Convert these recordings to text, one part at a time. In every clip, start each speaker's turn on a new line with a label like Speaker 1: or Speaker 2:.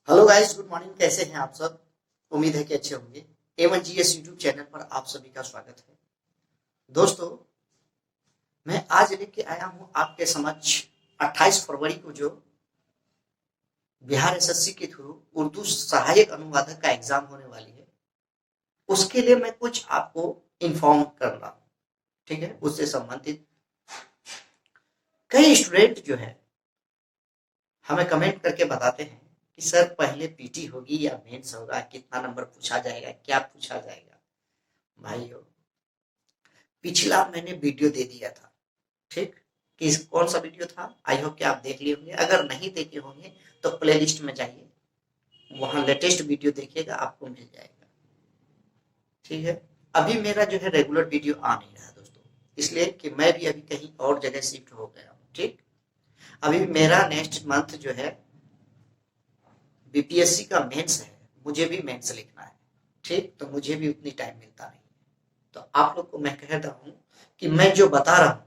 Speaker 1: Hello guys, good morning. कैसे हैं आप सब? उम्मीद है कि अच्छे होंगे। A1GS यूट्यूब चैनल पर आप सभी का स्वागत है। दोस्तों, मैं आज लेके आया हूं आपके समक्ष 28 फरवरी को जो बिहार एसएससी के थ्रू उर्दू सहायक अनुवादक का एग्जाम होने वाली है, उसके लिए मैं कुछ आपको इन्फॉर्म कर रहा हूँ। ठीक है, उससे संबंधित कई स्टूडेंट जो है हमें कमेंट करके बताते हैं कि सर पहले पीटी होगी या मेंस होगा, कितना नंबर पूछा जाएगा, क्या पूछा जाएगा। भाइयों, पिछला मैंने वीडियो दे दिया था। ठीक, कि कौन सा वीडियो था, आई होप कि आप देख लिए होंगे। अगर नहीं देखे होंगे तो प्ले लिस्ट में जाइए, वहां लेटेस्ट वीडियो देखिएगा, आपको मिल जाएगा। ठीक है, अभी मेरा जो है रेगुलर वीडियो आ नहीं रहा दोस्तों, इसलिए कि मैं भी अभी कहीं और जगह शिफ्ट हो गया हूँ। ठीक, अभी मेरा नेक्स्ट मंथ जो है बीपीएससी का मेंस है, मुझे भी मेंस लिखना है। ठीक, तो मुझे भी उतनी टाइम मिलता नहीं। तो आप लोग को मैं कह रहा हूँ कि मैं जो बता रहा हूँ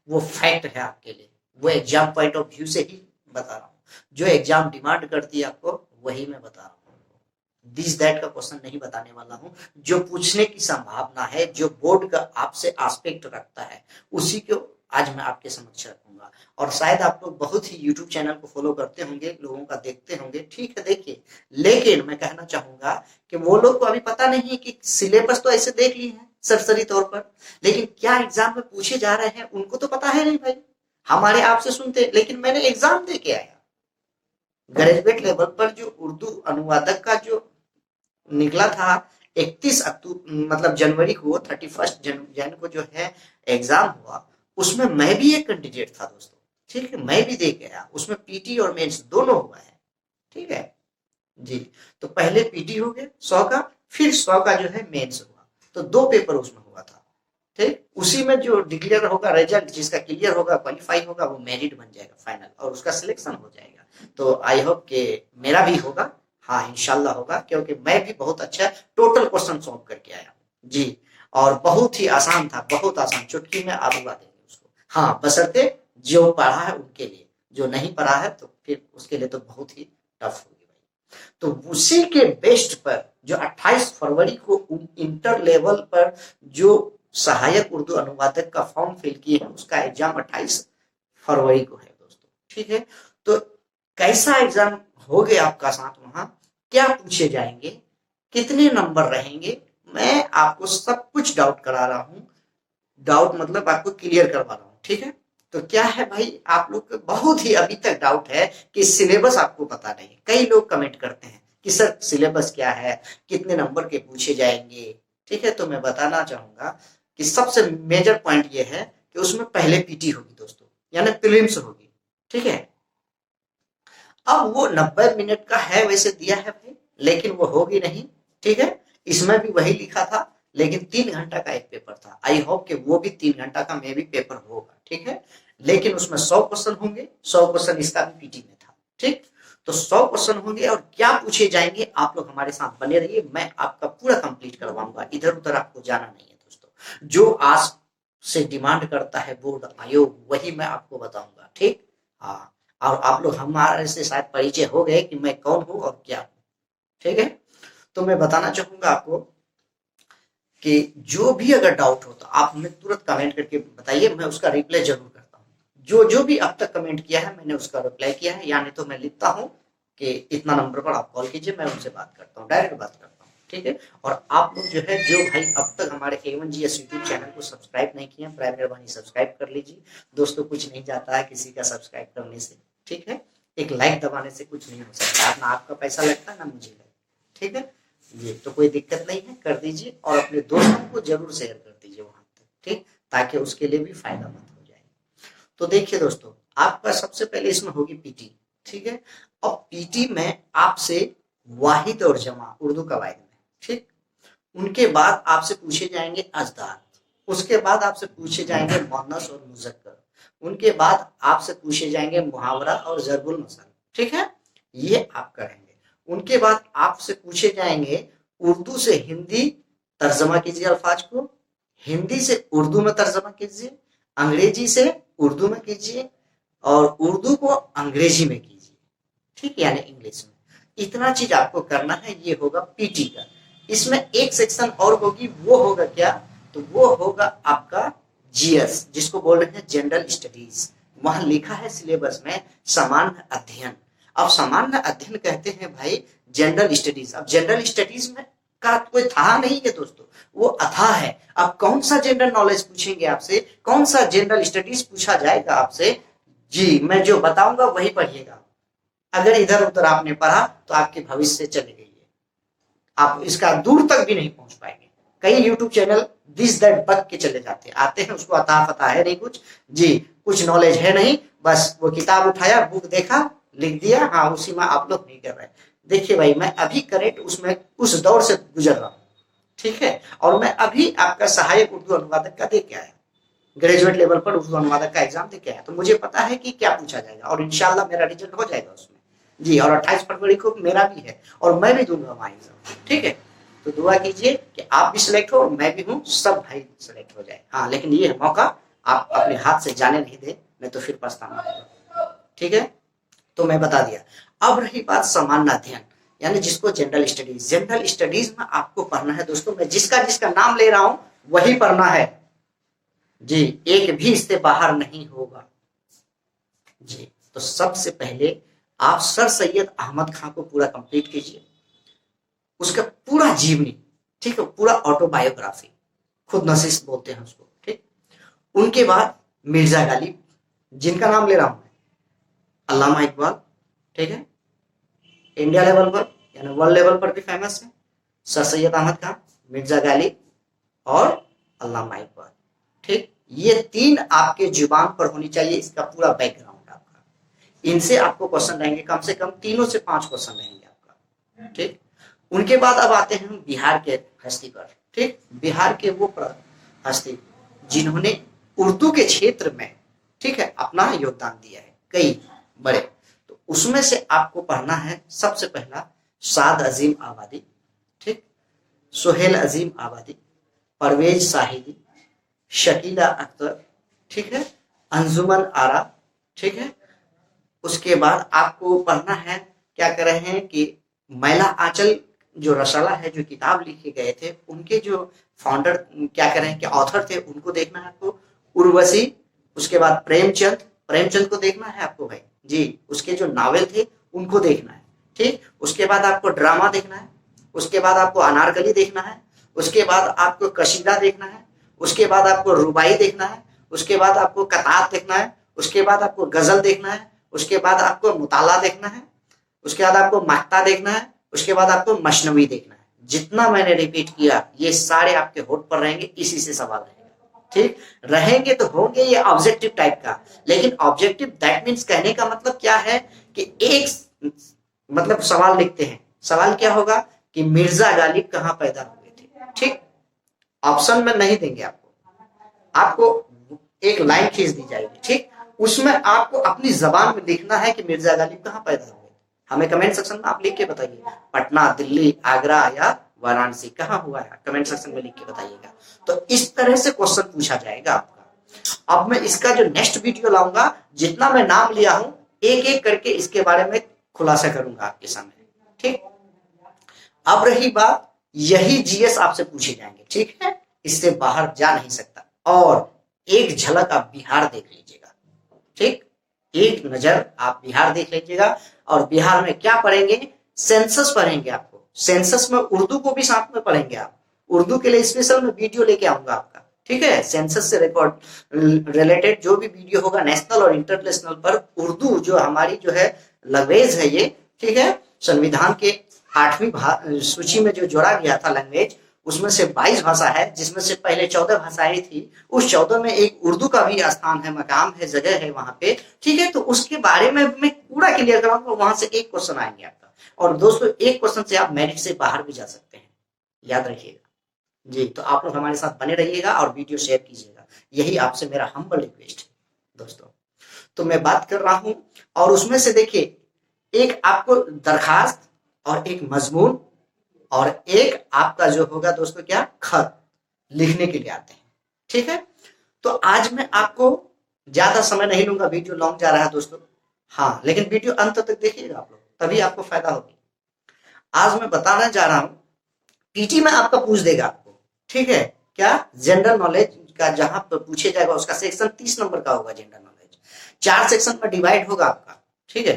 Speaker 1: वो फैक्ट है आपके लिए, वो एग्जाम पॉइंट ऑफ व्यू से ही बता रहा हूँ। जो एग्जाम डिमांड करती है आपको वही मैं बता रहा हूँ। दिस दैट का क्वेश्चन नहीं बताने वाला हूँ। जो पूछने की संभावना है, जो बोर्ड का आपसे आस्पेक्ट रखता है, उसी को आज मैं आपके समक्ष रखूंगा। और शायद आप लोग बहुत ही यूट्यूब चैनल को फॉलो करते होंगे, लोगों का देखते होंगे। ठीक है, देखिए, लेकिन मैं कहना चाहूंगा कि वो लोग को अभी पता नहीं है कि सिलेबस तो ऐसे देख लिए हैं सरसरी तौर पर, लेकिन क्या एग्जाम में पूछे जा रहे हैं उनको तो पता है नहीं भाई। हमारे आपसे सुनते, लेकिन मैंने एग्जाम दे के आया। ग्रेजुएट लेवल पर जो उर्दू अनुवादक का जो निकला था 31 अक्टूबर मतलब जनवरी को, 31 जन को जो है एग्जाम हुआ, उसमें मैं भी एक कैंडिडेट था दोस्तों। ठीक है, मैं भी दे गया, उसमें पीटी और मेंस दोनों हुआ है। ठीक है जी, तो पहले पीटी हो गया 100 का, फिर 100 का जो है मेंस हुआ, तो 2 पेपर उसमें हुआ था। ठीक, उसी में जो डिक्लेयर होगा रिजल्ट, जिसका क्लियर होगा, क्वालिफाई होगा, वो मेरिट बन जाएगा फाइनल, और उसका सिलेक्शन हो जाएगा। तो आई होप कि मेरा भी होगा। हाँ, इंशाल्लाह होगा, क्योंकि मैं भी बहुत अच्छा टोटल क्वेश्चन सॉल्व करके आया हूँ जी। और बहुत ही आसान था, बहुत आसान, चुटकी में आप उड़ा देंगे उसको। हाँ, बशर्ते जो पढ़ा है उनके लिए, जो नहीं पढ़ा है तो फिर उसके लिए तो बहुत ही टफ होगी भाई। तो उसी के बेस्ट पर जो 28 फरवरी को इंटर लेवल पर जो सहायक उर्दू अनुवादक का फॉर्म फिल किए हैं, उसका एग्जाम 28 फरवरी को है दोस्तों। ठीक है, तो कैसा एग्जाम हो गया आपका साथ, वहां क्या पूछे जाएंगे, कितने नंबर रहेंगे, मैं आपको सब कुछ डाउट करा रहा हूँ। डाउट मतलब आपको क्लियर करवा रहा हूँ। ठीक है, तो क्या है भाई, आप लोग को बहुत ही अभी तक डाउट है कि सिलेबस आपको पता नहीं है। कई लोग कमेंट करते हैं कि सर सिलेबस क्या है, कितने नंबर के पूछे जाएंगे। ठीक है, तो मैं बताना चाहूंगा कि सबसे मेजर पॉइंट ये है कि उसमें पहले पीटी होगी दोस्तों, यानी प्रीलिम्स होगी। ठीक है, अब वो 90 मिनट का है, वैसे दिया है भाई, लेकिन वो होगी नहीं। ठीक है, इसमें भी वही लिखा था, लेकिन 3 घंटा का एक पेपर था। आई होप कि वो भी 3 घंटा का मे भी पेपर होगा। ठीक है, लेकिन उसमें 100 क्वेश्चन होंगे, 100 क्वेश्चन इसका भी पीटी में था। ठीक, तो 100 क्वेश्चन होंगे, और क्या पूछे जाएंगे, आप लोग हमारे साथ बने रहिए, मैं आपका पूरा कंप्लीट करवाऊंगा। इधर उधर आपको जाना नहीं है दोस्तों। जो आज से डिमांड करता है बोर्ड आयोग, वही मैं आपको बताऊंगा। ठीक, हाँ, और आप लोग हमारे से शायद परिचय हो गए कि मैं कौन हूँ और क्या हूँ। ठीक है, तो मैं बताना चाहूंगा आपको कि जो भी अगर डाउट हो तो आप हमें तुरंत कमेंट करके बताइए, मैं उसका रिप्लाई जरूर करता हूँ। जो जो भी अब तक कमेंट किया है मैंने उसका रिप्लाई किया है, यानी तो मैं लिखता हूँ कि इतना नंबर पर आप कॉल कीजिए, मैं उनसे बात करता हूँ, डायरेक्ट बात करता हूँ। ठीक है, और आप लोग जो है, जो भाई अब तक हमारे A1GS यूट्यूब चैनल को सब्सक्राइब नहीं किए, प्राइम मेहरबानी सब्सक्राइब कर लीजिए दोस्तों। कुछ नहीं जाता है किसी का सब्सक्राइब करने से। ठीक है, एक लाइक दबाने से कुछ नहीं हो सकता, ना आपका पैसा लगता है ना मुझे लगता। ठीक है, ये तो कोई दिक्कत नहीं है, कर दीजिए, और अपने दोस्तों को जरूर शेयर कर दीजिए वहां तक। ठीक, ताकि उसके लिए भी फायदामंद हो जाए। तो देखिए दोस्तों, आपका सबसे पहले इसमें होगी पीटी। ठीक है, अब पीटी में आपसे वाहिद और जमा उर्दू कवायद में। ठीक, उनके बाद आपसे पूछे जाएंगे अजदाद, उसके बाद आपसे पूछे जाएंगे मुअन्नस और मुज़क्कर, उनके बाद आपसे पूछे जाएंगे मुहावरा और ज़रबुल मसल। ठीक है, ये आप करेंगे। उनके बाद आपसे पूछे जाएंगे उर्दू से हिंदी तर्जमा कीजिए अल्फाज को, हिंदी से उर्दू में तर्जमा कीजिए, अंग्रेजी से उर्दू में कीजिए, और उर्दू को अंग्रेजी में कीजिए। ठीक है, यानी इंग्लिश में। इतना चीज आपको करना है। ये होगा पीटी का। इसमें एक सेक्शन और होगी, वो होगा क्या, तो वो होगा आपका जीएस, जिसको बोल रहे हैं जनरल स्टडीज। वहां लिखा है सिलेबस में सामान्य अध्ययन। अब सामान्य अध्ययन कहते हैं भाई जनरल स्टडीज। अब जनरल स्टडीज में का कोई था नहीं है दोस्तों, वो अथाह है। अब कौन सा जनरल नॉलेज पूछेंगे आपसे, कौन सा जनरल स्टडीज पूछा जाएगा आपसे, जी मैं जो बताऊंगा वही पढ़िएगा। अगर इधर उधर आपने पढ़ा तो आपके भविष्य से चले गई है, आप इसका दूर तक भी नहीं पहुंच पाएंगे। कई यूट्यूब चैनल दिस दैट बक के चले जाते हैं, आते हैं, उसको अता पता है नहीं कुछ, जी कुछ नॉलेज है नहीं, बस वो किताब उठाया, बुक देखा, लिख दिया, हाँ उसी में आप लोग नहीं कर रहे। देखिए भाई, मैं अभी करेक्ट उसमें उस दौर से गुजर रहा हूँ, ठीक है, और मैं अभी आपका सहायक उर्दू अनुवादक का दे के आया, ग्रेजुएट लेवल पर उर्दू अनुवादक का एग्जाम दे के आया, तो मुझे पता है कि क्या पूछा जाएगा, और इंशाल्लाह मेरा रिजल्ट हो जाएगा उसमें जी। और 28 फरवरी को मेरा भी है, और मैं भी दूंगा वहां एग्जाम, ठीक है। तो दुआ कीजिए कि आप भी सिलेक्ट हो और मैं भी हूँ, सब भाई सिलेक्ट हो जाए। हाँ लेकिन ये मौका आप अपने हाथ से जाने नहीं दे, नहीं तो फिर पछताना होगा, ठीक है। तो मैं बता दिया। अब रही बात सामान्य अध्ययन, यानी जिसको जनरल स्टडीज। जनरल स्टडीज में आपको पढ़ना है दोस्तों, मैं जिसका जिसका नाम ले रहा हूं वही पढ़ना है जी, एक भी इससे बाहर नहीं होगा जी। तो सबसे पहले आप सर सैयद अहमद खान को पूरा कंप्लीट कीजिए, उसका पूरा जीवनी, ठीक है, पूरा ऑटोबायोग्राफी, खुद नसीस बोलते हैं उसको, ठीक। उनके बाद मिर्जा गालिब, जिनका नाम ले रहा हूं मैं, अल्लामा इकबाल, ठीक है, इंडिया लेवल पर यानी वर्ल्ड लेवल पर भी फेमस है, सर सैयद अहमद खान, मिर्जा गालिब और अल्लामा इकबाल, ठीक। ये तीन आपके जुबान पर होनी चाहिए, इसका पूरा बैकग्राउंड आपका। इनसे आपको क्वेश्चन रहेंगे, कम से कम तीनों से 5 क्वेश्चन रहेंगे आपका, ठीक। उनके बाद अब आते हैं हम बिहार के हस्ती पर, ठीक। बिहार के वो हस्ती जिन्होंने उर्दू के क्षेत्र में, ठीक है, अपना योगदान दिया है, कई बड़े। तो उसमें से आपको पढ़ना है सबसे पहला साद अजीम आबादी, ठीक, सुहेल अजीम आबादी, परवेज साहिदी, शकीला अख्तर, ठीक है, अंजुमन आरा, ठीक है। उसके बाद आपको पढ़ना है, क्या कर रहे हैं कि मैला आंचल जो रसाला है, जो किताब लिखे गए थे, उनके जो फाउंडर क्या कर रहे हैं कि ऑथर थे, उनको देखना है आपको, उर्वशी। उसके बाद प्रेमचंद को देखना है आपको भाई जी, उसके जो नावल थे उनको देखना है, ठीक। उसके बाद आपको ड्रामा देखना है, उसके बाद आपको अनारकली देखना है, उसके बाद आपको कशीदा देखना है, उसके बाद आपको रुबाई देखना है, उसके बाद आपको कतार देखना है, उसके बाद आपको गजल देखना है, उसके बाद आपको मुताला देखना है, उसके बाद आपको महता देखना है, उसके बाद आपको मशनवी देखना है। जितना मैंने रिपीट किया ये सारे आपके होठ पर रहेंगे, इसी से सवाल रहेगा, ठीक। रहेंगे तो होंगे ये ऑब्जेक्टिव टाइप का, लेकिन ऑब्जेक्टिव दैट मीन्स कहने का मतलब क्या है कि एक मतलब सवाल लिखते हैं, सवाल क्या होगा कि मिर्जा गालिब कहाँ पैदा हुए थे, ठीक। ऑप्शन में नहीं देंगे आपको एक लाइन खींच दी जाएगी, ठीक। उसमें आपको अपनी जबान में लिखना है कि मिर्जा गालिब कहाँ पैदा हुए। हमें कमेंट सेक्शन में आप लिख के बताइए, पटना, दिल्ली, आगरा या वाराणसी, कहाँ हुआ है, कमेंट सेक्शन में लिख के बताइएगा। तो इस तरह से क्वेश्चन पूछा जाएगा आपका। अब मैं इसका जो नेक्स्ट वीडियो लाऊंगा, जितना मैं नाम लिया हूं एक एक करके इसके बारे में खुलासा करूंगा आपके सामने, ठीक। अब रही बात, यही जीएस आपसे पूछे जाएंगे, ठीक है, इससे बाहर जा नहीं सकता। और एक झलक आप बिहार देख लीजिएगा, ठीक, एक नजर आप बिहार देख लीजिएगा। और बिहार में क्या पढ़ेंगे, सेंसस पढ़ेंगे आपको, सेंसस में उर्दू को भी साथ में पढ़ेंगे आप। उर्दू के लिए स्पेशल में वीडियो लेके आऊंगा आपका, ठीक है, सेंसस से रिकॉर्ड रिलेटेड जो भी वीडियो होगा नेशनल और इंटरनेशनल पर, उर्दू जो हमारी जो है लैंग्वेज है ये, ठीक है, संविधान के 8वीं सूची में जो जोड़ा गया था लैंग्वेज, उसमें से 22 भाषा है, जिसमें से पहले 14 भाषाएं थी। उस 14 में एक उर्दू का भी स्थान है, मकाम है, जगह है वहां पे, ठीक है। तो उसके बारे में मैं पूरा क्लियर कराऊंगा, वहां से एक क्वेश्चन आएंगे आपका। और दोस्तों एक क्वेश्चन से आप मेरिट से बाहर भी जा सकते हैं, याद रखिएगा जी। तो आप लोग हमारे साथ बने रहिएगा और वीडियो शेयर कीजिएगा, यही आपसे मेरा हम्बल रिक्वेस्ट है दोस्तों। तो मैं बात कर रहा हूं, और उसमें से देखिए एक आपको दरखास्त और एक मजमून और एक आपका जो होगा दोस्तों क्या खत लिखने के लिए आते हैं, ठीक है। तो आज मैं आपको ज्यादा समय नहीं लूंगा, वीडियो लॉन्ग जा रहा है दोस्तों, हाँ, लेकिन वीडियो अंत तक देखिएगा आप लोग, तभी आपको फायदा होगी। आज मैं बताने जा रहा हूं, पीटी में आपका पूछ देगा आपको, ठीक है, क्या जनरल नॉलेज का जहां पर पूछे जाएगा उसका सेक्शन 30 नंबर का होगा। जनरल नॉलेज 4 सेक्शन में डिवाइड होगा आपका, ठीक है।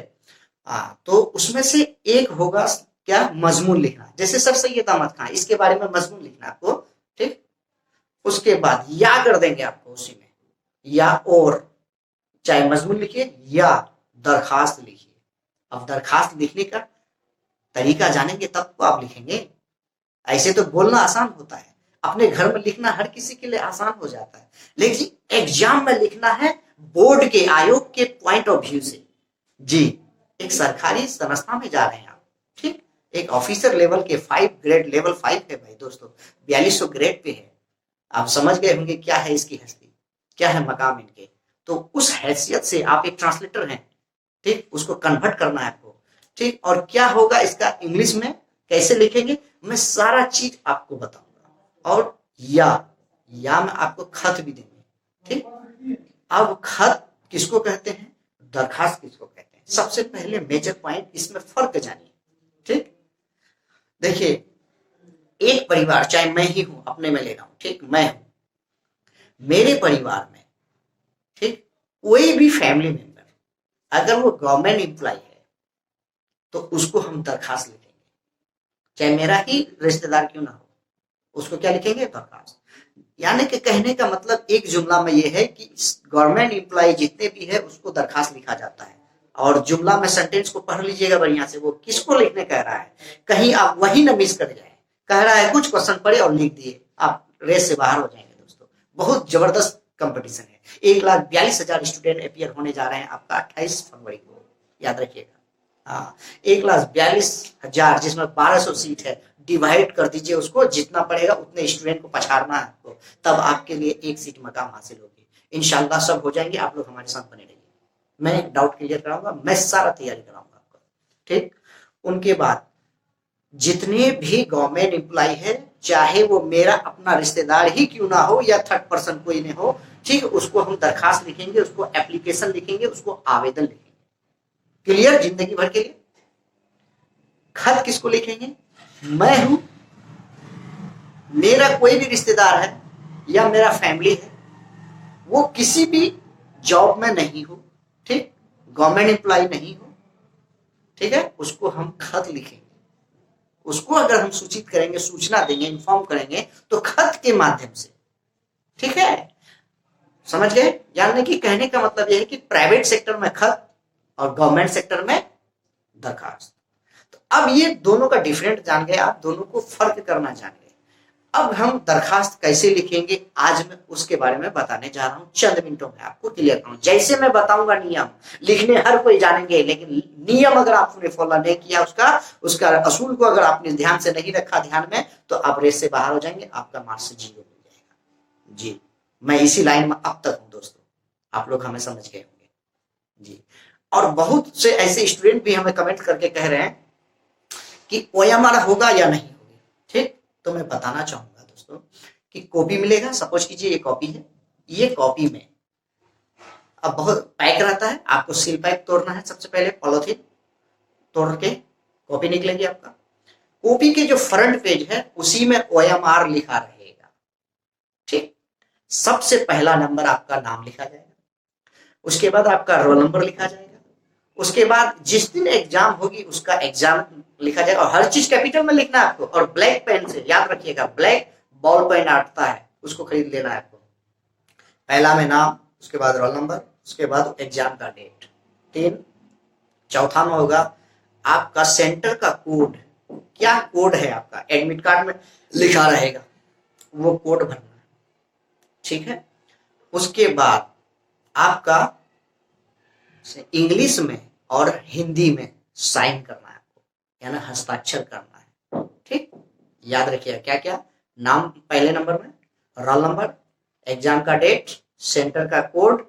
Speaker 1: तो उसमें से एक होगा क्या, मजमून लिखना, जैसे सर सैयद अहमद खान, इसके बारे में मजमून लिखना आपको, ठीक। उसके बाद या कर देंगे आपको उसी में, या और, चाहे मजमून लिखिए या दरखास्त लिखिए। अब दरखास्त लिखने का तरीका जानेंगे तब तो आप लिखेंगे। ऐसे तो बोलना आसान होता है, अपने घर में लिखना हर किसी के लिए आसान हो जाता है, लेकिन एग्जाम में लिखना है बोर्ड के आयोग के पॉइंट ऑफ व्यू से। जी, एक सरकारी संस्था में जा रहे हैं आप, ठीक, एक ऑफिसर लेवल के 5 ग्रेड लेवल 5 है भाई दोस्तों, 4200 ग्रेड पे है। आप समझ गए होंगे क्या है इसकी हस्ती, क्या है मकाम इनके। तो उस हैसियत से आप एक ट्रांसलेटर हैं, ठीक, उसको कन्वर्ट करना है आपको, ठीक। और क्या होगा इसका इंग्लिश में कैसे लिखेंगे, मैं सारा चीज आपको बताऊंगा। और या में आपको खत भी देंगे, ठीक। अब खत किसको कहते हैं, दरखास्त किसको कहते हैं, सबसे पहले मेजर पॉइंट इसमें फर्क जानिए, ठीक। देखिए, एक परिवार, चाहे मैं ही हूं, अपने में ले रहा हूं, ठीक, मैं हूं, मेरे परिवार में, ठीक, कोई भी फैमिली मेंबर अगर वो गवर्नमेंट एम्प्लॉय है तो उसको हम दरखास्त लिखेंगे, चाहे मेरा ही रिश्तेदार क्यों ना हो, उसको क्या लिखेंगे, दरखास्त। यानी कि कहने का मतलब एक जुमला में ये है कि गवर्नमेंट एम्प्लॉय जितने भी है उसको दरखास्त लिखा जाता है। और जुमला में सेंटेंस को पढ़ लीजिएगा बढ़िया से, वो किसको लिखने कह रहा है, कहीं आप वही ना मिस कर जाए। कह रहा है कुछ क्वेश्चन पढ़े और लिख दिए, आप रेस से बाहर हो जाएंगे दोस्तों। बहुत जबरदस्त कंपटीशन है, 1,42,000 स्टूडेंट अपियर होने जा रहे हैं आपका 28 फरवरी को, याद रखिएगा। हाँ, 1,42,000 जिसमें 1200 सीट है, डिवाइड कर दीजिए उसको, जितना पड़ेगा उतने स्टूडेंट को पछाड़ना है आपको, तब आपके लिए एक सीट मकाम हासिल होगी। इंशाल्लाह सब हो जाएंगे, आप लोग हमारे साथ बने रहिए, मैं डाउट क्लियर कराऊंगा, मैं सारा तैयारी कराऊंगा आपको, ठीक। उनके बाद जितने भी गवर्नमेंट एम्प्लॉय है, चाहे वो मेरा अपना रिश्तेदार ही क्यों ना हो या थर्ड पर्सन कोई नहीं हो, ठीक, उसको हम दरखास्त लिखेंगे, उसको एप्लीकेशन लिखेंगे, उसको आवेदन लिखेंगे। क्लियर, जिंदगी भर के लिए। खत किसको लिखेंगे, मैं हूं, मेरा कोई भी रिश्तेदार है या मेरा फैमिली है, वो किसी भी जॉब में नहीं हो, ठीक, गवर्नमेंट एम्प्लॉय नहीं हो, ठीक है, उसको हम खत लिखेंगे। उसको अगर हम सूचित करेंगे, सूचना देंगे, इन्फॉर्म करेंगे तो खत के माध्यम से, ठीक है, समझ गए। यानी कि कहने का मतलब यह है कि प्राइवेट सेक्टर में खत और गवर्नमेंट सेक्टर में दरखास्त। तो अब ये दोनों का डिफरेंट जान गए आप, दोनों को फर्क करना जान गए। अब हम दरखास्त कैसे लिखेंगे आज मैं उसके बारे में बताने जा रहा हूं, चंद मिनटों में आपको क्लियर करूं। जैसे मैं बताऊंगा नियम लिखने हर कोई जानेंगे, लेकिन नियम अगर आपने फॉलो नहीं किया, उसका असूल को अगर आपने ध्यान से नहीं रखा ध्यान में, तो आप रेस से बाहर हो जाएंगे, आपका मार्क्स 0 हो जाएगा। जी, मैं इसी लाइन में अब तक हूं दोस्तों, आप लोग हमें समझ गए होंगे जी। और बहुत से ऐसे स्टूडेंट भी हमें कमेंट करके कह रहे हैं कि OMR होगा या नहीं होगी, ठीक। तो मैं बताना चाहूंगा दोस्तों कि कॉपी मिलेगा, सपोज कीजिए ये कॉपी है, ये कॉपी में अब बहुत पैक रहता है, आपको सील पैक तोड़ना है, सबसे पहले पॉलिथीन तोड़ के कॉपी निकलेगी आपका। कॉपी के जो फ्रंट पेज है उसी में OMR लिखा रहेगा, ठीक। सबसे पहला नंबर आपका नाम लिखा जाएगा, उसके बाद आपका रोल नंबर लिखा जाएगा, उसके बाद जिस दिन एग्जाम होगी उसका एग्जाम लिखा जाएगा, और हर चीज कैपिटल में लिखना है आपको, और ब्लैक पेन से, याद रखिएगा, ब्लैक बॉल पेन आता है उसको खरीद लेना है आपको। पहला में नाम, उसके बाद रोल नंबर, उसके बाद एग्जाम का डेट, 3। चौथा में होगा आपका सेंटर का कोड, क्या कोड है आपका, एडमिट कार्ड में लिखा रहेगा, वो कोड भरना है, ठीक है। उसके बाद आपका इंग्लिश में और हिंदी में साइन करना है आपको, यानी हस्ताक्षर करना है, ठीक। याद रखिएगा क्या क्या, नाम पहले नंबर में, रोल नंबर, एग्जाम का डेट, सेंटर का कोड,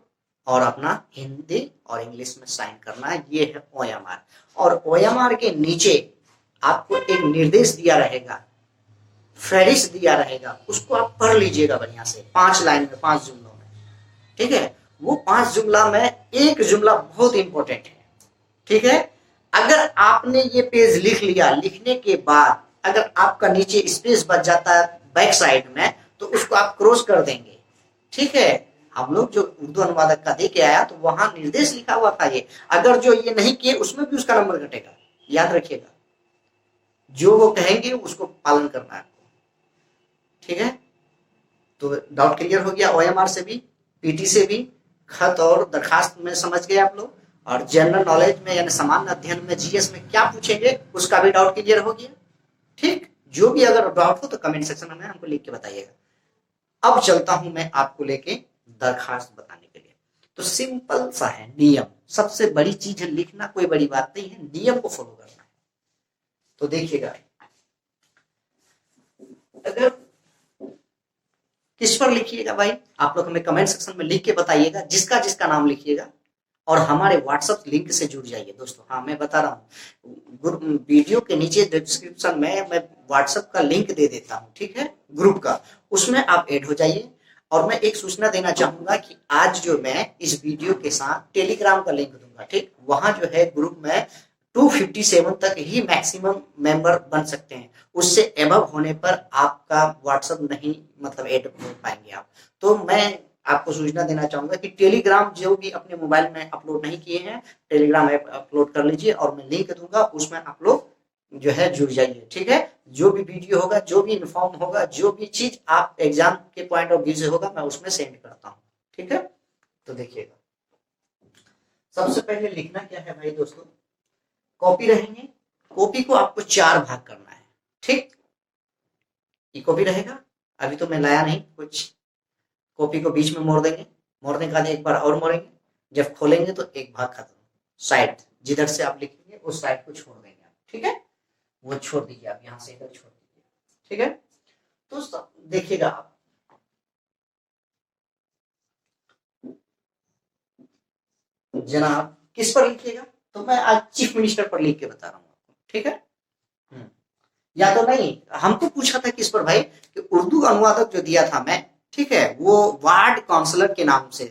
Speaker 1: और अपना हिंदी और इंग्लिश में साइन करना है। ये है OMR। और OMR के नीचे आपको एक निर्देश दिया रहेगा, फहरिस्त दिया रहेगा, उसको आप पढ़ लीजिएगा बढ़िया से, 5 लाइन में, 5 जुमलों में, ठीक है। वो 5 जुमला में एक जुमला बहुत इंपॉर्टेंट है, ठीक है। अगर आप आपने ये पेज लिख लिया, लिखने के बाद अगर आपका नीचे स्पेस बच जाता है बैक साइड में तो उसको आप क्रॉस कर देंगे। ठीक है, हम लोग जो उर्दू अनुवादक का दे के आया तो वहां निर्देश लिखा हुआ था ये, अगर जो ये नहीं किए उसमें भी उसका नंबर घटेगा, याद रखिएगा। जो वो कहेंगे उसको पालन करना है आपको। ठीक है, तो डाउट क्लियर हो गया। ओएमआर से भी, पीटी से भी, खत और दरखास्त में समझ गए आप लोग, और जनरल नॉलेज में यानी सामान्य अध्ययन में जीएस में क्या पूछेंगे उसका भी डाउट क्लियर हो गया। ठीक, जो भी अगर डाउट हो तो कमेंट सेक्शन में हमको लिख के बताइएगा। अब चलता हूं मैं आपको लेके दरखास्त बताने के लिए। तो सिंपल सा है नियम, सबसे बड़ी चीज है लिखना, कोई बड़ी बात नहीं है, नियम को फॉलो करना है। तो देखिएगा, अगर किस पर लिखिएगा भाई, आप लोग हमें कमेंट सेक्शन में लिख के बताइएगा, जिसका जिसका नाम लिखिएगा, और हमारे व्हाट्सएप लिंक से जुड़ जाइए दोस्तों। हाँ, मैं बता रहा हूँ, वीडियो के नीचे डिस्क्रिप्शन में मैं व्हाट्सएप का लिंक दे देता हूँ, ठीक है, ग्रुप का, उसमें आप ऐड हो जाइए। और मैं एक सूचना देना चाहूंगा कि आज जो मैं इस वीडियो के साथ टेलीग्राम का लिंक दूंगा, ठीक, वहां जो है ग्रुप में 257 तक ही मैक्सिमम मेंबर बन सकते हैं, उससे एबव होने पर आपका व्हाट्सएप नहीं, मतलब ऐड हो पाएंगे आप। तो मैं आपको सूचना देना चाहूंगा कि टेलीग्राम जो भी अपने मोबाइल में अपलोड नहीं किए हैं, टेलीग्राम ऐप अपलोड कर लीजिए, और मैं लिंक दूंगा, उसमें आप लोग जो है जुड़ जाइए। ठीक है, जो भी वीडियो होगा, जो भी इन्फॉर्म होगा, जो भी चीज आप एग्जाम के पॉइंट ऑफ व्यू से होगा, मैं उसमें सेंड करता हूँ। ठीक है, तो देखिएगा, सबसे पहले लिखना क्या है भाई दोस्तों, कॉपी रहेंगे, कॉपी को आपको 4 भाग करना है। ठीक, ये कॉपी रहेगा, अभी तो मैं लाया नहीं कुछ, कॉपी को बीच में मोड़ देंगे, मोड़ने के बाद एक बार और मोड़ेंगे, जब खोलेंगे तो एक भाग खत्म, साइड जिधर से आप लिखेंगे उस साइड को छोड़ देंगे आप। ठीक है, वो छोड़ दीजिए आप, यहां से इधर छोड़ दीजिए। ठीक है, तो देखिएगा आप, जनाब किस पर लिखिएगा, तो मैं आज चीफ मिनिस्टर पर लिख के बता रहा हूँ आपको। ठीक है, या तो नहीं, हमको पूछा था किस पर भाई, कि उर्दू अनुवादक जो दिया था मैं, ठीक है, वो वार्ड काउंसलर के नाम से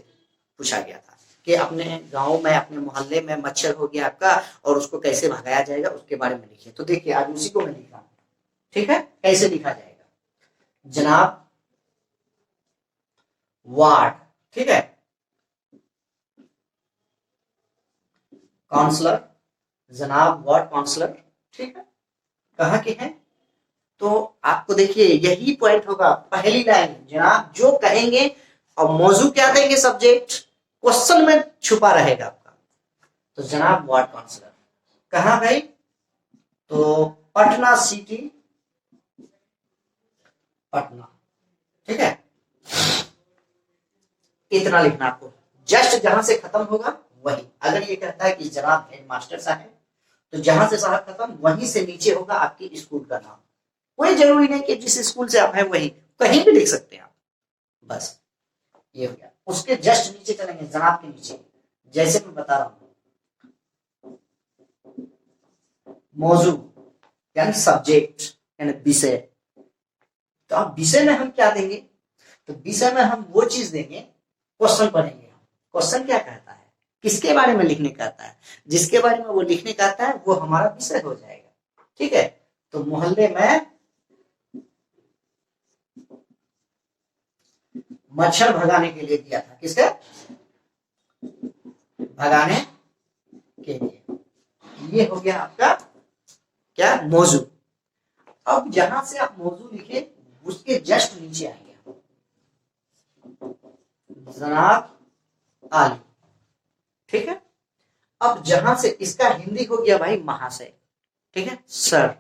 Speaker 1: पूछा गया था, कि अपने गांव में, अपने मोहल्ले में मच्छर हो गया आपका, और उसको कैसे भगाया जाएगा उसके बारे में लिखिए। तो देखिए, आज उसी को मैं लिख रहा हूं। ठीक है, कैसे लिखा जाएगा, जनाब वार्ड, ठीक है, काउंसलर, जनाब वार्ड काउंसलर, ठीक है, कहाँ के हैं, तो आपको देखिए यही पॉइंट होगा, पहली लाइन, जनाब जो कहेंगे, और मौजू क्या देंगे, सब्जेक्ट क्वेश्चन में छुपा रहेगा आपका। तो जनाब वार्ड काउंसलर, कहाँ भाई, तो पटना सिटी, पटना। ठीक है, इतना लिखना आपको, जस्ट जहां से खत्म होगा वही। अगर ये कहता है कि जनाब हेडमास्टर साहब, तो जहां से साहब खत्म वहीं से नीचे होगा आपकी स्कूल का नाम। कोई जरूरी नहीं कि जिस स्कूल से आप हैं वही, कहीं भी लिख सकते हैं आप, बस ये हो गया। उसके जस्ट नीचे चलेंगे, जनाब के नीचे, जैसे मैं बता रहा हूं, मौजू यानी सब्जेक्ट यानी विषय। तो अब विषय में हम क्या देंगे, तो विषय में हम वो चीज देंगे, क्वेश्चन पढ़ेंगे हम, क्वेश्चन क्या कहता है, किसके बारे में लिखने कहता है, जिसके बारे में वो लिखने कहता है वो हमारा विषय हो जाएगा। ठीक है, तो मोहल्ले में मच्छर भगाने के लिए दिया था, किसका, भगाने के लिए, ये हो गया आपका क्या, मौजू। अब जहां से आप मौजू लिखे उसके जस्ट नीचे आएंगे, जनाब आली। ठीक है, अब जहां से इसका हिंदी हो गया भाई महाशय, ठीक है, सर,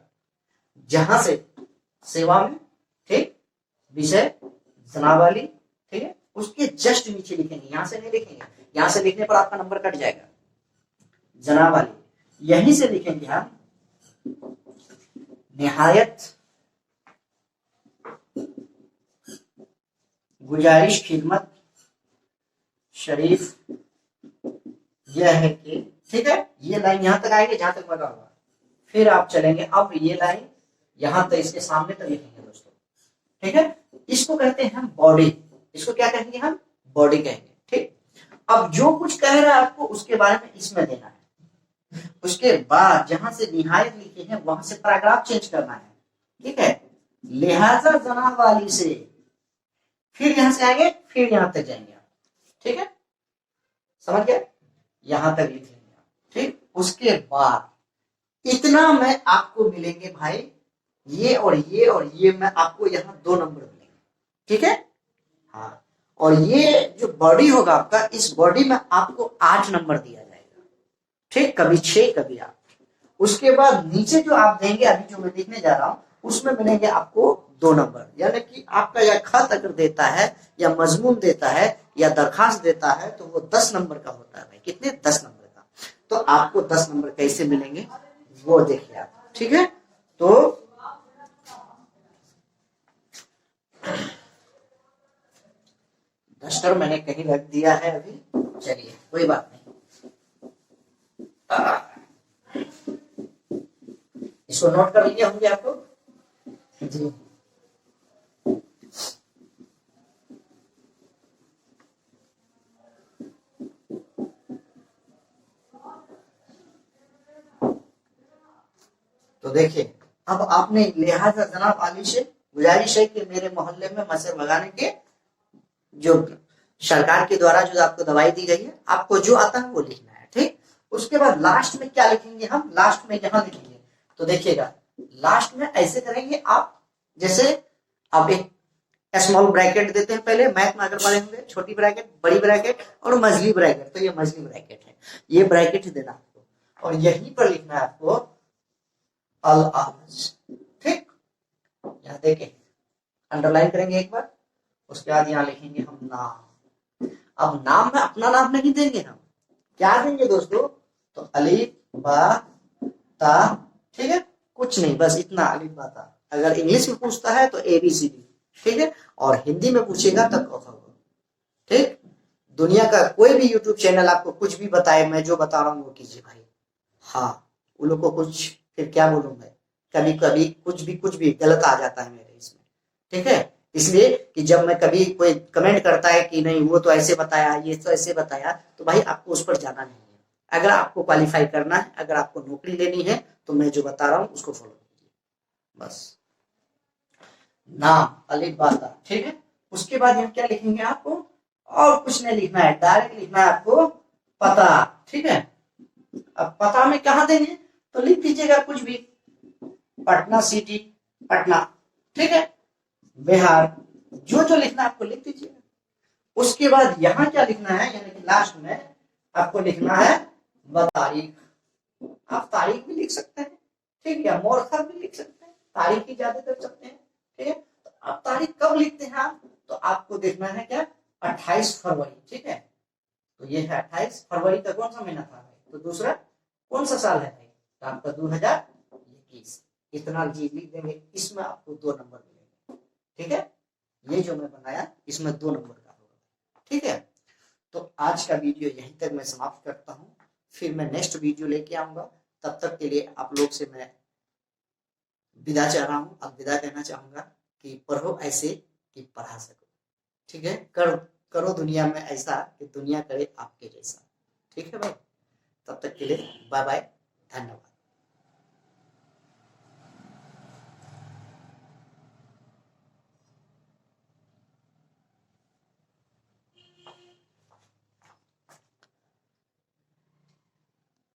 Speaker 1: जहां से सेवा में, ठीक, विषय जनाब आली, ठीक है, उसके जस्ट नीचे लिखेंगे, यहां से नहीं लिखेंगे, यहां से लिखने पर आपका नंबर कट जाएगा, जनाब आली, यहीं से लिखेंगे हम निहायत गुजारिश खिदमत शरीफ यह है कि, ठीक है, ये लाइन यहां तक आएंगे जहां तक लगा हुआ, फिर आप चलेंगे, अब ये लाइन यहां तक, इसके सामने तक लिखेंगे दोस्तों। ठीक है, इसको कहते हैं हम बॉडी, इसको क्या कहेंगे हम, बॉडी कहेंगे। ठीक, अब जो कुछ कह रहा है आपको उसके बारे में इसमें देना है, उसके बाद जहां से निहायत लिखे हैं वहां से पैराग्राफ चेंज करना है, ठीक है। लिहाजा जनाब वाली से फिर यहां से आएंगे, फिर यहां तक जाएंगे आप, ठीक है, समझ गए, यहां तक लिख लेंगे आप, ठीक। उसके बाद इतना में आपको मिलेंगे भाई, ये और ये और ये में आपको यहाँ 2 नंबर मिलेंगे, ठीक है। हाँ, और ये जो बॉडी होगा आपका, इस बॉडी में आपको 8 नंबर दिया जाएगा, ठीक, कभी 6 कभी 8। उसके बाद नीचे जो आप देंगे, अभी जो मैं लिखने जा रहा हूं, उसमें मिलेंगे आपको 2 नंबर, यानी कि आपका यह खत अगर देता है या मजमून देता है या दरखास्त देता है तो वो 10 नंबर का होता है भाई, कितने, 10 नंबर का। तो आपको 10 नंबर कैसे मिलेंगे वो देखिए आप, ठीक है। तो डस्टर मैंने कहीं रख दिया है अभी, चलिए कोई बात नहीं, इसको नोट कर लिए होंगे आप लोग जी। तो देखिए, अब आपने लिहाजा जनाब आली से गुजारिश है कि मेरे मोहल्ले में मच्छर भगाने के जो सरकार के द्वारा जो आपको दवाई दी गई है, आपको जो आता है वो लिखना है, ठीक। उसके बाद लास्ट में क्या लिखेंगे हम, लास्ट में यहां लिखेंगे, तो देखिएगा लास्ट में ऐसे करेंगे आप, जैसे आप एक स्मॉल ब्रैकेट देते हैं, पहले मैथ में अगर पढ़े होंगे, छोटी ब्रैकेट, बड़ी ब्रैकेट और मझली ब्रैकेट, तो ये मझली ब्रैकेट है, ये ब्रैकेट ही देना आपको, और यहीं पर लिखना है आपको अल आलज, ठीक। यहाँ देखें, अंडरलाइन करेंगे एक बार, उसके बाद यहाँ लिखेंगे हम नाम। अब नाम में अपना नाम नहीं देंगे, हम क्या देंगे दोस्तों, तो अलीफ बा ता, ठीक है, कुछ नहीं, बस इतना अलीफ बा ता। अगर इंग्लिश में पूछता है तो ABCD, ठीक है, और हिंदी में पूछेगा तब कॉफा, ठीक। दुनिया का कोई भी यूट्यूब चैनल आपको कुछ भी बताए, मैं जो बता रहा हूँ वो कीजिए भाई। हाँ, उन लोग को कुछ फिर क्या बोलूं मैं, कभी कभी कुछ भी गलत आ जाता है मेरे इसमें, ठीक है। इसलिए कि जब मैं कभी कोई कमेंट करता है कि नहीं वो तो ऐसे बताया, ये तो ऐसे बताया, तो भाई आपको उस पर जाना नहीं है। अगर आपको क्वालिफाई करना है, अगर आपको नौकरी लेनी है, तो मैं जो बता रहा हूँ उसको फॉलो कीजिए बस। नाम अलिफ बाता, ठीक है। उसके बाद यहाँ क्या लिखेंगे आपको, और कुछ नहीं लिखना है, डायरेक्ट लिखना है आपको पता, ठीक है। अब पता में कहा देंगे, तो लिख दीजिएगा कुछ भी, पटना सिटी, पटना, ठीक है, बिहार, जो जो लिखना है आपको लिख दीजिएगा। उसके बाद यहाँ क्या लिखना है, यानी कि लास्ट में आपको लिखना है तारीख। आप तारीख भी लिख सकते हैं, ठीक है, या मोरखा भी लिख सकते हैं, तारीख ही ज्यादा कर सकते हैं, ठीक है। तो आप तारीख कब लिखते हैं आप, तो आपको देखना है क्या, 28 फरवरी, ठीक है। तो ये है 28 फरवरी का कौन सा महीना था भाई, तो दूसरा कौन सा साल है भाई, तो आपका 2021। इतना चीज लिख देंगे, इसमें आपको 2 नंबर मिलेंगे, ठीक है। ये जो मैं बनाया इसमें 2 नंबर का होगा, ठीक है। तो आज का वीडियो यहीं तक मैं समाप्त करता हूँ, फिर मैं नेक्स्ट वीडियो लेके आऊंगा। तब तक के लिए आप लोग से मैं विदा चाह रहा हूँ, अब विदा कहना चाहूंगा कि पढ़ो ऐसे कि पढ़ा सको, ठीक है। करो दुनिया में ऐसा कि दुनिया करे आपके जैसा, ठीक है भाई। तब तक के लिए बाय बाय, धन्यवाद।